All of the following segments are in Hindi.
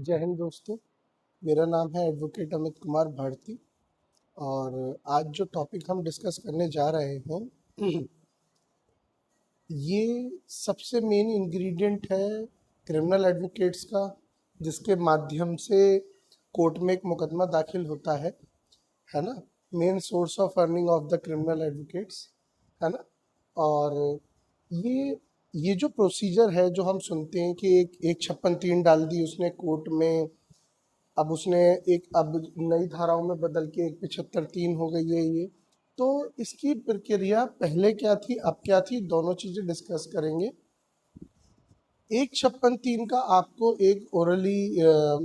जय हिंद दोस्तों। मेरा नाम है एडवोकेट अमित कुमार भारती और आज जो टॉपिक हम डिस्कस करने जा रहे हैं ये सबसे मेन इंग्रेडिएंट है क्रिमिनल एडवोकेट्स का, जिसके माध्यम से कोर्ट में एक मुकदमा दाखिल होता है ना। Main source of earning of the criminal advocates, है ना। और ये जो प्रोसीजर है जो हम सुनते हैं कि एक 56(3) डाल दी उसने कोर्ट में, अब उसने अब नई धाराओं में बदल के एक 75(3) हो गई है ये। तो इसकी प्रक्रिया पहले क्या थी, अब क्या थी, दोनों चीज़ें डिस्कस करेंगे। एक 56(3) का आपको एक ओरली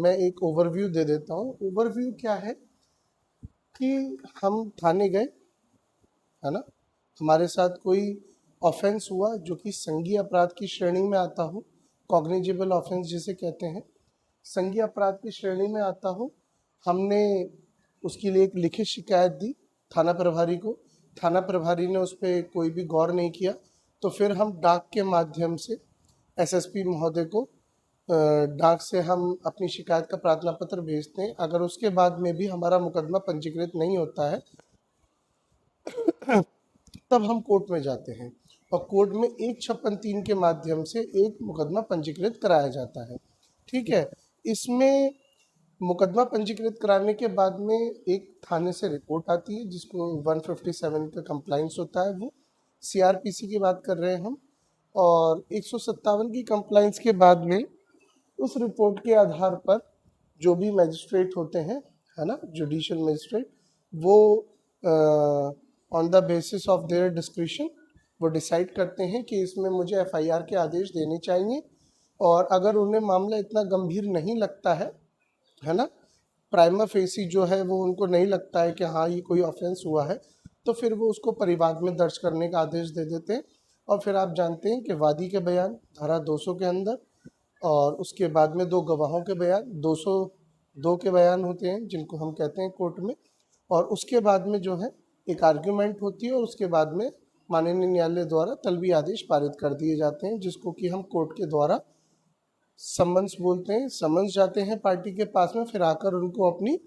मैं एक ओवरव्यू दे देता हूँ। ओवरव्यू क्या है कि हम थाने गए, है ना, हमारे साथ कोई ऑफेंस हुआ जो कि संघीय अपराध की श्रेणी में आता हो, कॉग्निजेबल ऑफेंस जिसे कहते हैं, संघीय अपराध की श्रेणी में आता हो। हमने उसके लिए एक लिखित शिकायत दी थाना प्रभारी को, थाना प्रभारी ने उस पर कोई भी गौर नहीं किया, तो फिर हम डाक के माध्यम से एसएसपी महोदय को डाक से हम अपनी शिकायत का प्रार्थना पत्र भेजते हैं। अगर उसके बाद में भी हमारा मुकदमा पंजीकृत नहीं होता है तब हम कोर्ट में जाते हैं और कोर्ट में एक 56(3) के माध्यम से एक मुकदमा पंजीकृत कराया जाता है। ठीक है। इसमें मुकदमा पंजीकृत कराने के बाद में एक थाने से रिपोर्ट आती है जिसको 157 का कंप्लाइंस होता है, वो सीआरपीसी की बात कर रहे हैं हम। और 157 की कंप्लाइंस के बाद में उस रिपोर्ट के आधार पर जो भी मैजिस्ट्रेट होते हैं, है ना, जुडिशियल मैजिस्ट्रेट, वो on the basis of their discretion वो डिसाइड करते हैं कि इसमें मुझे एफआईआर के आदेश देने चाहिए। और अगर उन्हें मामला इतना गंभीर नहीं लगता है ना, प्राइमा फेसी जो है वो उनको नहीं लगता है कि हाँ ये कोई ऑफेंस हुआ है, तो फिर वो उसको परिवाद में दर्ज करने का आदेश दे देते हैं। और फिर आप जानते हैं कि वादी के बयान धारा 200 के अंदर, और उसके बाद में दो गवाहों के बयान 202 के बयान होते हैं जिनको हम कहते हैं कोर्ट में। और उसके बाद में जो है एक आर्ग्यूमेंट होती है और उसके बाद में माननीय न्यायालय द्वारा तलबी आदेश पारित कर दिए जाते हैं, जिसको कि हम कोर्ट के द्वारा समन्स बोलते हैं। समन्स जाते हैं पार्टी के पास में, फिर आकर उनको अपनी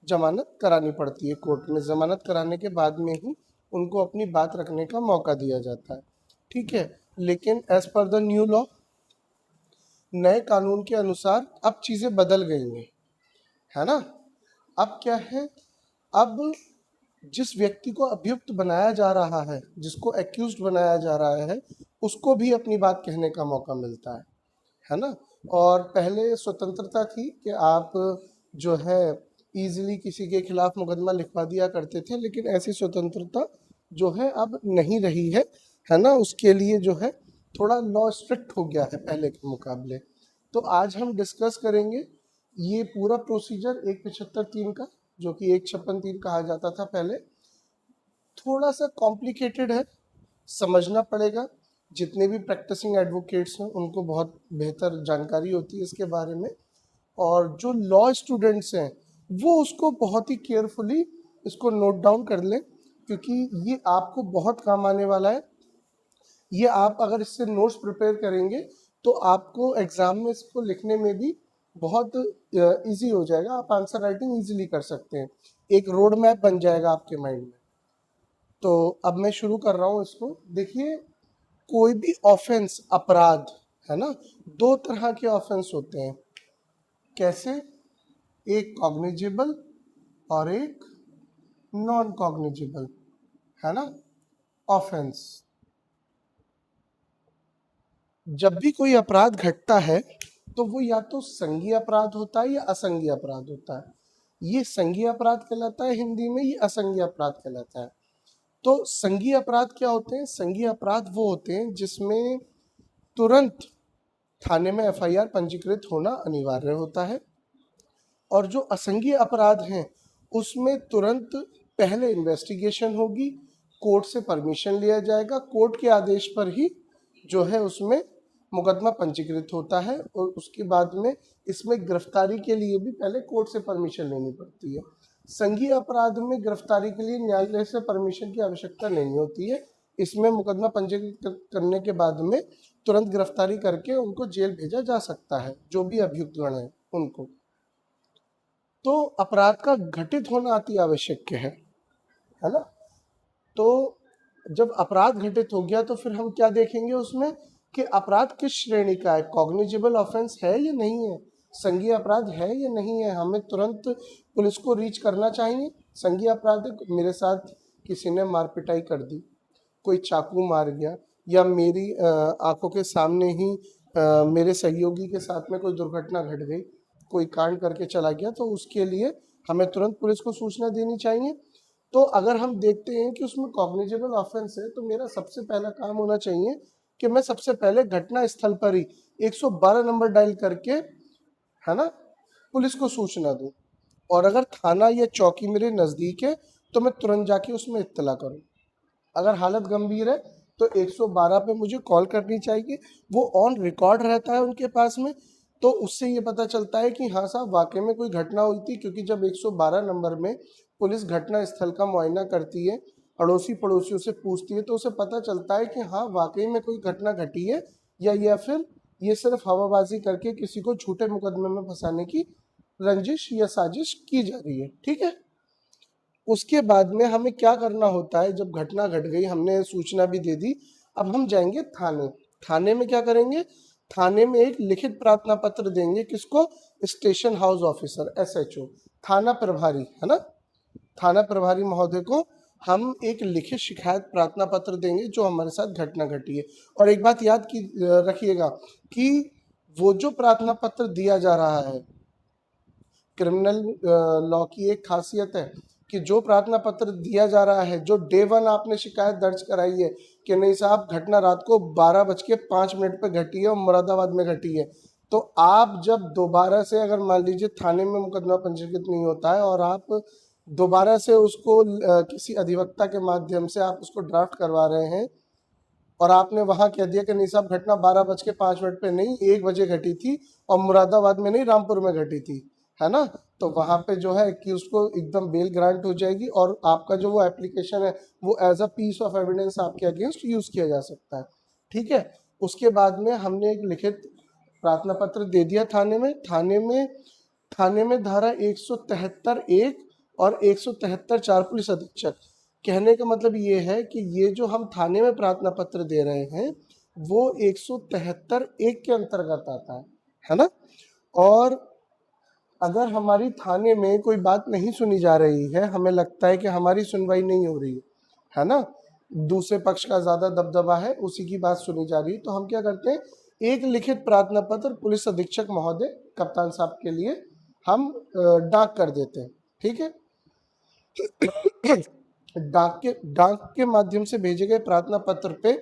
जमानत करानी पड़ती है कोर्ट में। जमानत कराने के बाद में ही उनको अपनी बात रखने का मौका दिया जाता है। ठीक है। लेकिन as per the new law, नए कानून के अनुसार अब चीज़ें बदल गई हैं, है ना। अब क्या है, अब जिस व्यक्ति को अभियुक्त बनाया जा रहा है, जिसको एक्यूज्ड बनाया जा रहा है, उसको भी अपनी बात कहने का मौका मिलता है ना। और पहले स्वतंत्रता थी कि आप जो है इजीली किसी के खिलाफ मुकदमा लिखवा दिया करते थे, लेकिन ऐसी स्वतंत्रता जो है अब नहीं रही है ना। उसके लिए जो है थोड़ा लॉ स्ट्रिक्ट हो गया है पहले के मुकाबले। तो आज हम डिस्कस करेंगे ये पूरा प्रोसीजर 175(3) का, जो कि 156(3) कहा जाता था पहले। थोड़ा सा कॉम्प्लिकेटेड है, समझना पड़ेगा। जितने भी प्रैक्टिसिंग एडवोकेट्स हैं उनको बहुत बेहतर जानकारी होती है इसके बारे में, और जो लॉ स्टूडेंट्स हैं वो उसको बहुत ही केयरफुली इसको नोट डाउन कर लें, क्योंकि ये आपको बहुत काम आने वाला है। ये आप अगर इससे नोट्स प्रिपेयर करेंगे तो आपको एग्ज़ाम में इसको लिखने में भी बहुत इजी हो जाएगा। आप आंसर राइटिंग इजीली कर सकते हैं, एक रोड मैप बन जाएगा आपके माइंड में। तो अब मैं शुरू कर रहा हूँ इसको। देखिए, कोई भी ऑफेंस, अपराध, है ना, दो तरह के ऑफेंस होते हैं। कैसे? एक कॉग्निजेबल और एक नॉन कॉग्निजेबल, है ना, ऑफेंस। जब भी कोई अपराध घटता है तो वो या तो संघीय अपराध होता है या असंघीय अपराध होता है। ये संघीय अपराध कहलाता है हिंदी में, ये असंघीय अपराध कहलाता है। तो संघीय अपराध क्या होते हैं? संघीय अपराध वो होते हैं जिसमें तुरंत थाने में एफआईआर पंजीकृत होना अनिवार्य होता है। और जो असंघीय अपराध हैं उसमें तुरंत पहले इन्वेस्टिगेशन होगी, कोर्ट से परमिशन लिया जाएगा, कोर्ट के आदेश पर ही जो है उसमें मुकदमा पंजीकृत होता है। और उसके बाद में इसमें गिरफ्तारी के लिए भी पहले कोर्ट से परमिशन लेनी पड़ती है। संघीय अपराध में गिरफ्तारी के लिए न्यायालय से परमिशन की आवश्यकता नहीं होती है। इसमें मुकदमा पंजीकृत करने के बाद में तुरंत गिरफ्तारी करके उनको जेल भेजा जा सकता है, जो भी अभियुक्त गण है उनको। तो अपराध का घटित होना अति आवश्यक है ना। तो जब अपराध घटित हो गया तो फिर हम क्या देखेंगे उसमें कि अपराध किस श्रेणी का है, कॉग्निजेबल ऑफेंस है या नहीं है, संज्ञेय अपराध है या नहीं है। हमें तुरंत पुलिस को रीच करना चाहिए। संज्ञेय अपराध है, मेरे साथ किसी ने मारपिटाई कर दी, कोई चाकू मार गया, या मेरी आंखों के सामने ही मेरे सहयोगी के साथ में कोई दुर्घटना घट गई, कोई कांड करके चला गया, तो उसके लिए हमें तुरंत पुलिस को सूचना देनी चाहिए। तो अगर हम देखते हैं कि उसमें कॉग्निजेबल ऑफेंस है तो मेरा सबसे पहला काम होना चाहिए कि मैं सबसे पहले घटना स्थल पर ही 112 नंबर डायल करके, है ना, पुलिस को सूचना दूं। और अगर थाना या चौकी मेरे नज़दीक है तो मैं तुरंत जाके उसमें इत्तला करूं। अगर हालत गंभीर है तो 112 पे मुझे कॉल करनी चाहिए, वो ऑन रिकॉर्ड रहता है उनके पास में। तो उससे ये पता चलता है कि हाँ साहब वाकई में कोई घटना हुई थी, क्योंकि जब 112 नंबर में पुलिस घटना स्थल का मुआयना करती है, अड़ोसी पड़ोसियों से पूछती है, तो उसे पता चलता है कि हाँ वाकई में कोई घटना घटी है, या फिर ये सिर्फ हवाबाजी करके किसी को झूठे मुकदमे में फंसाने की रंजिश या साजिश की जा रही है। ठीक है। उसके बाद में हमें क्या करना होता है, जब घटना घट गई, हमने सूचना भी दे दी, अब हम जाएंगे थाने। थाने में क्या करेंगे, थाने में एक लिखित प्रार्थना पत्र देंगे। किसको? स्टेशन हाउस ऑफिसर, एसएचओ, थाना प्रभारी, है ना, थाना प्रभारी महोदय को हम एक लिखित शिकायत प्रार्थना पत्र देंगे जो हमारे साथ घटना घटी है। और एक बात याद की रखिएगा कि वो जो प्रार्थना पत्र दिया जा रहा है, क्रिमिनल लॉ की एक खासियत है कि जो प्रार्थना पत्र दिया जा रहा है, जो डे वन आपने शिकायत दर्ज कराई है कि नहीं साहब घटना रात को 12:05 पे घटी है और मुरादाबाद में घटी है, तो आप जब दोबारा से, अगर मान लीजिए थाने में मुकदमा पंजीकृत नहीं होता है और आप दोबारा से उसको किसी अधिवक्ता के माध्यम से आप उसको ड्राफ्ट करवा रहे हैं, और आपने वहां कह दिया कि नहीं साहब घटना 12:05 पे नहीं 1 बजे घटी थी और मुरादाबाद में नहीं रामपुर में घटी थी, है ना, तो वहां पे जो है कि उसको एकदम बेल ग्रांट हो जाएगी और आपका जो वो एप्लीकेशन है वो as a piece of evidence आपके अगेंस्ट यूज किया जा सकता है। ठीक है। उसके बाद में हमने एक लिखित प्रार्थना पत्र दे दिया थाने में। थाने में धारा 173(1) और 173(4) पुलिस अधीक्षक, कहने का मतलब ये है कि ये जो हम थाने में प्रार्थना पत्र दे रहे हैं वो 173(1) के अंतर्गत आता है ना। और अगर हमारी थाने में कोई बात नहीं सुनी जा रही है, हमें लगता है कि हमारी सुनवाई नहीं हो रही है ना, दूसरे पक्ष का ज्यादा दबदबा है, उसी की बात सुनी जा रही है, तो हम क्या करते हैं, एक लिखित प्रार्थना पत्र पुलिस अधीक्षक महोदय कप्तान साहब के लिए हम डाक कर देते हैं। ठीक है। डाक के माध्यम से भेजे गए प्रार्थना पत्र पे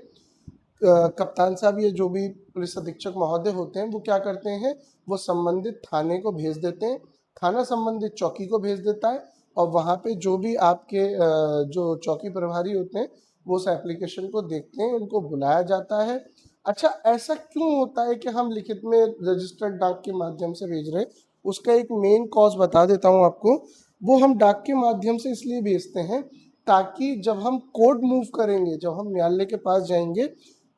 कप्तान साहब या जो भी पुलिस अधीक्षक महोदय होते हैं वो क्या करते हैं, वो संबंधित थाने को भेज देते हैं, थाना संबंधित चौकी को भेज देता है, और वहाँ पे जो भी आपके जो चौकी प्रभारी होते हैं वो उस एप्लीकेशन को देखते हैं, उनको बुलाया जाता है। अच्छा, ऐसा क्यों होता है कि हम लिखित में रजिस्टर्ड डाक के माध्यम से भेज रहे हैं, उसका एक मेन कॉज बता देता हूँ आपको। वो हम डाक के माध्यम से इसलिए भेजते हैं ताकि जब हम कोर्ट मूव करेंगे, जब हम न्यायालय के पास जाएंगे,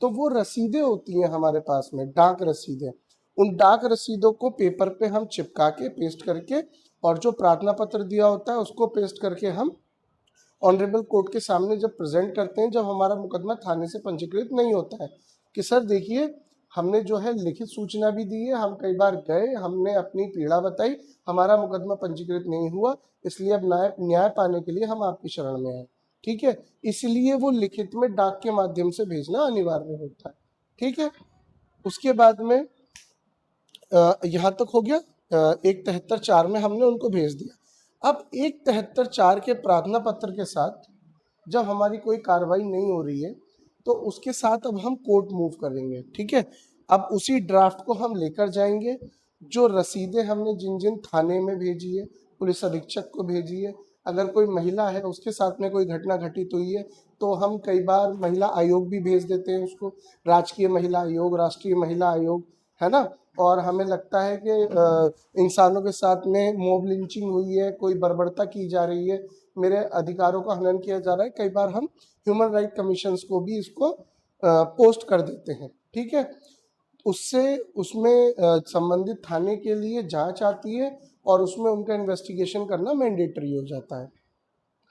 तो वो रसीदें होती हैं हमारे पास में, डाक रसीदें, उन डाक रसीदों को पेपर पे हम चिपका के पेस्ट करके, और जो प्रार्थना पत्र दिया होता है उसको पेस्ट करके हम ऑनरेबल कोर्ट के सामने जब प्रेजेंट करते हैं, जब हमारा मुकदमा थाने से पंजीकृत नहीं होता है, कि सर देखिए हमने जो है लिखित सूचना भी दी है, हम कई बार गए, हमने अपनी पीड़ा बताई, हमारा मुकदमा पंजीकृत नहीं हुआ, इसलिए अब न्याय पाने के लिए हम आपकी शरण में आए। ठीक है। इसलिए वो लिखित में डाक के माध्यम से भेजना अनिवार्य होता है। ठीक है। उसके बाद में यहाँ तक हो गया। 173(4) में हमने उनको भेज दिया। अब 173(4) के प्रार्थना पत्र के साथ जब हमारी कोई कार्रवाई नहीं हो रही है तो उसके साथ अब हम कोर्ट मूव करेंगे। ठीक है। अब उसी ड्राफ्ट को हम लेकर जाएंगे, जो रसीदें हमने जिन जिन थाने में भेजी है, पुलिस अधीक्षक को भेजी है, अगर कोई महिला है उसके साथ में कोई घटना घटित हुई है तो हम कई बार महिला आयोग भी भेज देते हैं उसको, राजकीय महिला आयोग, राष्ट्रीय महिला आयोग, है ना। और हमें लगता है कि इंसानों के साथ में मॉब लिंचिंग हुई है, कोई बर्बरता की जा रही है, मेरे अधिकारों का हनन किया जा रहा है, कई बार हम ह्यूमन राइट कमीशन को भी इसको पोस्ट कर देते हैं। ठीक है। उससे उसमें संबंधित थाने के लिए जांच आती है और उसमें उनका इन्वेस्टिगेशन करना मैंडेटरी हो जाता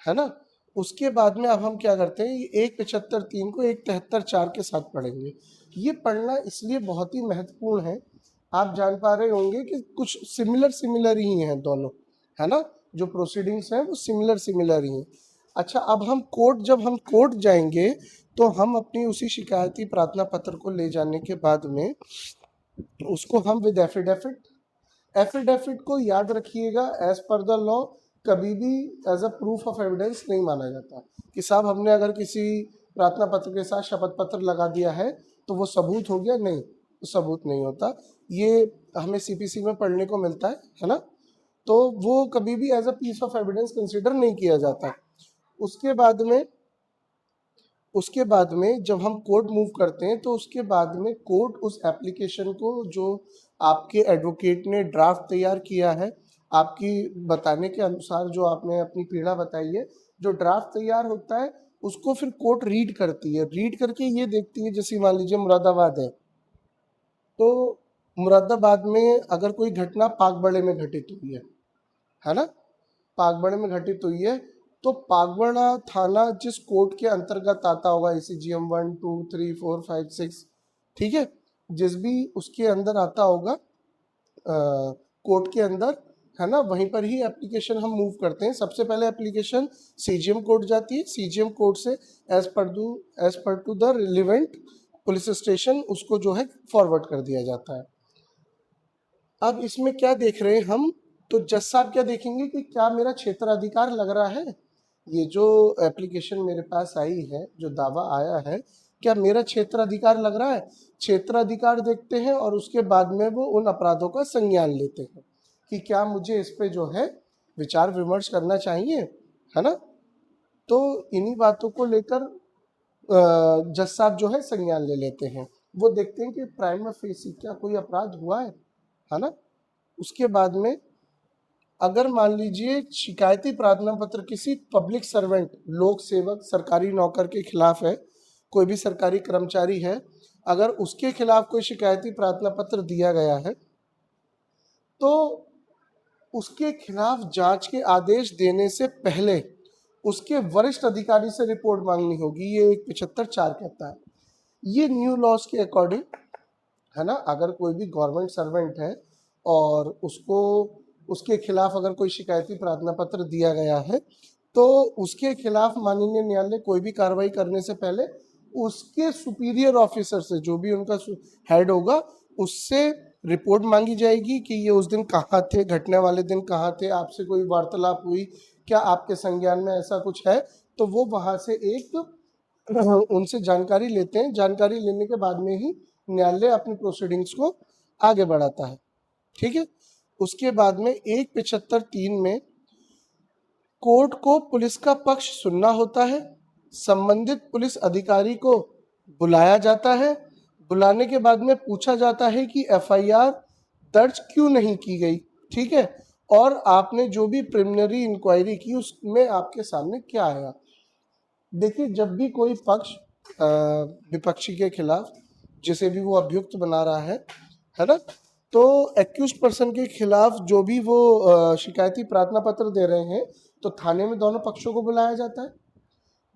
है ना। उसके बाद में अब हम क्या करते हैं, ये 175(3) को 173(4) के साथ पढ़ेंगे। ये पढ़ना इसलिए बहुत ही महत्वपूर्ण है, आप जान पा रहे होंगे कि कुछ सिमिलर ही हैं दोनों, है ना, जो प्रोसीडिंग्स हैं वो सिमिलर ही हैं। अच्छा, अब जब हम कोर्ट जाएंगे तो हम अपनी उसी शिकायती प्रार्थना पत्र को ले जाने के बाद में उसको हम विद एफिडेविट को याद रखिएगा, एज पर द लॉ कभी भी as a proof of evidence नहीं माना जाता कि साहब हमने अगर किसी प्रार्थना पत्र के साथ शपथ पत्र लगा दिया है तो वो सबूत हो गया, नहीं, वो सबूत नहीं होता। ये हमें सीपीसी में पढ़ने को मिलता है ना। तो वो कभी भी as a piece of evidence consider नहीं किया जाता। उसके बाद में जब हम कोर्ट मूव करते हैं तो उसके बाद में कोर्ट उस एप्लीकेशन को, जो आपके एडवोकेट ने ड्राफ्ट तैयार किया है, आपकी बताने के अनुसार जो आपने अपनी पीड़ा बताई है, जो ड्राफ्ट तैयार होता है उसको फिर कोर्ट रीड करती है। रीड करके ये देखती है, जैसे मान लीजिए मुरादाबाद है, तो मुरादाबाद में अगर कोई घटना पाकबड़े में घटित हुई है ना, पाकबड़े में घटित हुई है, तो पाकबड़ा थाना जिस कोर्ट के अंतर्गत आता होगा, ACGM 1, 2, 3, 4, 5, 6, ठीक है, जिस भी उसके अंदर आता होगा कोर्ट के अंदर, है ना, वहीं पर ही एप्लीकेशन हम मूव करते हैं। सबसे पहले एप्लीकेशन CGM कोर्ट जाती है, CGM कोर्ट से as per to the relevant police station उसको जो है फॉरवर्ड कर दिया जाता है। अब इसमें क्या देख रहे हैं हम, तो जज साहब क्या देखेंगे कि क्या मेरा क्षेत्राधिकार लग रहा है, ये जो एप्लीकेशन मेरे पास आई है, जो दावा आया है, क्या मेरा क्षेत्राधिकार लग रहा है। क्षेत्राधिकार देखते हैं और उसके बाद में वो उन अपराधों का संज्ञान लेते हैं कि क्या मुझे इस पे जो है विचार विमर्श करना चाहिए, है ना। तो इन्हीं बातों को लेकर जज साहब जो है संज्ञान ले लेते हैं। वो देखते हैं कि प्राइमा फेसी क्या कोई अपराध हुआ है ना। उसके बाद में अगर मान लीजिए शिकायती प्रार्थना पत्र किसी पब्लिक सर्वेंट, लोक सेवक, सरकारी नौकर के खिलाफ है, कोई भी सरकारी कर्मचारी है, अगर उसके खिलाफ कोई शिकायती प्रार्थना पत्र दिया गया है तो उसके खिलाफ जांच के आदेश देने से पहले उसके वरिष्ठ अधिकारी से रिपोर्ट मांगनी होगी। ये 175(4) कहता है। ये न्यू लॉज के अकॉर्डिंग, है ना, अगर कोई भी गवर्नमेंट सर्वेंट है और उसको उसके खिलाफ अगर कोई शिकायती प्रार्थना पत्र दिया गया है तो उसके खिलाफ माननीय न्यायालय कोई भी कार्रवाई करने से पहले उसके सुपीरियर ऑफिसर से, जो भी उनका हेड होगा, उससे रिपोर्ट मांगी जाएगी कि ये उस दिन कहाँ थे, घटने वाले दिन कहाँ थे, आपसे कोई वार्तालाप हुई क्या, आपके संज्ञान में ऐसा कुछ है। तो वो वहाँ से एक उनसे जानकारी लेते हैं। जानकारी लेने के बाद में ही न्यायालय अपनी प्रोसीडिंग्स को आगे बढ़ाता है, ठीक है। उसके बाद में 175(3) में कोर्ट को पुलिस का पक्ष सुनना होता है। संबंधित पुलिस अधिकारी को बुलाया जाता है। बुलाने के बाद में पूछा जाता है कि FIR दर्ज क्यों नहीं की गई, ठीक है, और आपने जो भी प्रिलिमिनरी इंक्वायरी की उसमें आपके सामने क्या आया। देखिए, जब भी कोई पक्ष विपक्षी के खिलाफ, जिसे भी वो अभियुक्त बना रहा है ना, तो एक्यूज पर्सन के खिलाफ जो भी वो शिकायती प्रार्थना पत्र दे रहे हैं, तो थाने में दोनों पक्षों को बुलाया जाता है।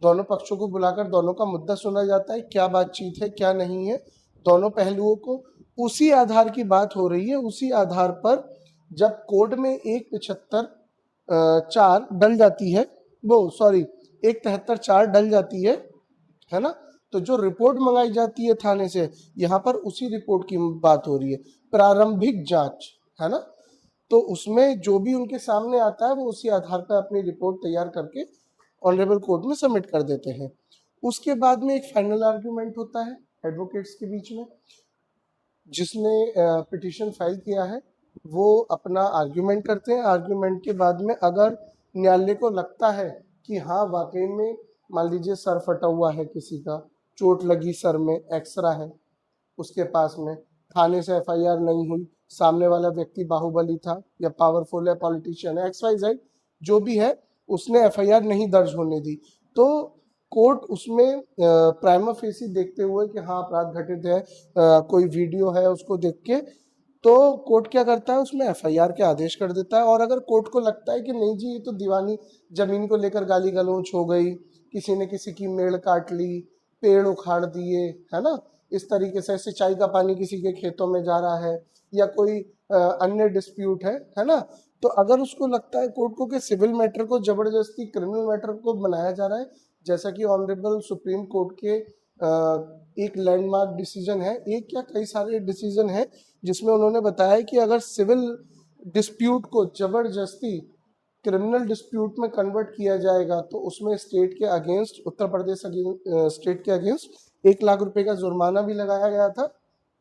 दोनों पक्षों को बुलाकर दोनों का मुद्दा सुना जाता है, क्या बातचीत है क्या नहीं है, दोनों पहलुओं को। उसी आधार की बात हो रही है, उसी आधार पर जब कोर्ट में 175(4) डल जाती है, वो सॉरी 173(4) डल जाती है ना, तो जो रिपोर्ट मंगाई जाती है थाने से, यहाँ पर उसी रिपोर्ट की बात हो रही है, प्रारंभिक जांच, है ना। तो उसमें जो भी उनके सामने आता है वो उसी आधार पर अपनी रिपोर्ट तैयार करके ऑनरेबल कोर्ट में सबमिट कर देते हैं। उसके बाद में एक फाइनल आर्ग्यूमेंट होता है एडवोकेट्स के बीच में। जिसने पिटीशन फाइल किया है वो अपना आर्ग्यूमेंट करते हैं। आर्ग्यूमेंट के बाद में अगर न्यायालय को लगता है कि हाँ वाकई में, मान लीजिए सर फटा हुआ है, किसी का चोट लगी सर में, एक्सरा है उसके पास में, थाने से FIR नहीं हुई, सामने वाला व्यक्ति बाहुबली था या पावरफुल है, पॉलिटिशियन है, XYZ जो भी है, उसने FIR नहीं दर्ज होने दी, तो कोर्ट उसमें प्राइमा फेसी देखते हुए कि हाँ अपराध घटित है, कोई वीडियो है, उसको देख के तो कोर्ट क्या करता है, उसमें एफआईआर के आदेश कर देता है। और अगर कोर्ट को लगता है कि नहीं जी ये तो दीवानी जमीन को लेकर गाली गलौज हो गई, किसी ने किसी की मेड़ काट ली, पेड़ उखाड़ दिए, है ना, इस तरीके से सिंचाई का पानी किसी के खेतों में जा रहा है, या कोई अन्य डिस्प्यूट है ना, तो अगर उसको लगता है कोर्ट को कि सिविल मैटर को जबरदस्ती क्रिमिनल मैटर को बनाया जा रहा है, जैसा कि ऑनरेबल सुप्रीम कोर्ट के एक लैंडमार्क डिसीजन है, एक या कई सारे डिसीजन है जिसमें उन्होंने बताया कि अगर सिविल डिस्प्यूट को जबरदस्ती क्रिमिनल डिस्प्यूट में कन्वर्ट किया जाएगा तो उसमें स्टेट के अगेंस्ट, उत्तर प्रदेश स्टेट के अगेंस्ट 1 लाख रुपए का जुर्माना भी लगाया गया था,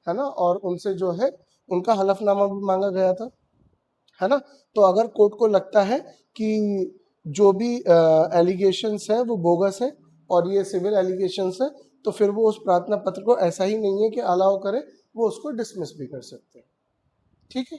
है ना, और उनसे जो है उनका हलफनामा भी मांगा गया था, है ना। तो अगर कोर्ट को लगता है कि जो भी एलिगेशंस हैं वो बोगस हैं और ये सिविल एलिगेशंस हैं, तो फिर वो उस प्रार्थना पत्र को ऐसा ही नहीं है कि अलाउ करे, वो उसको डिसमिस भी कर सकते हैं। ठीक है।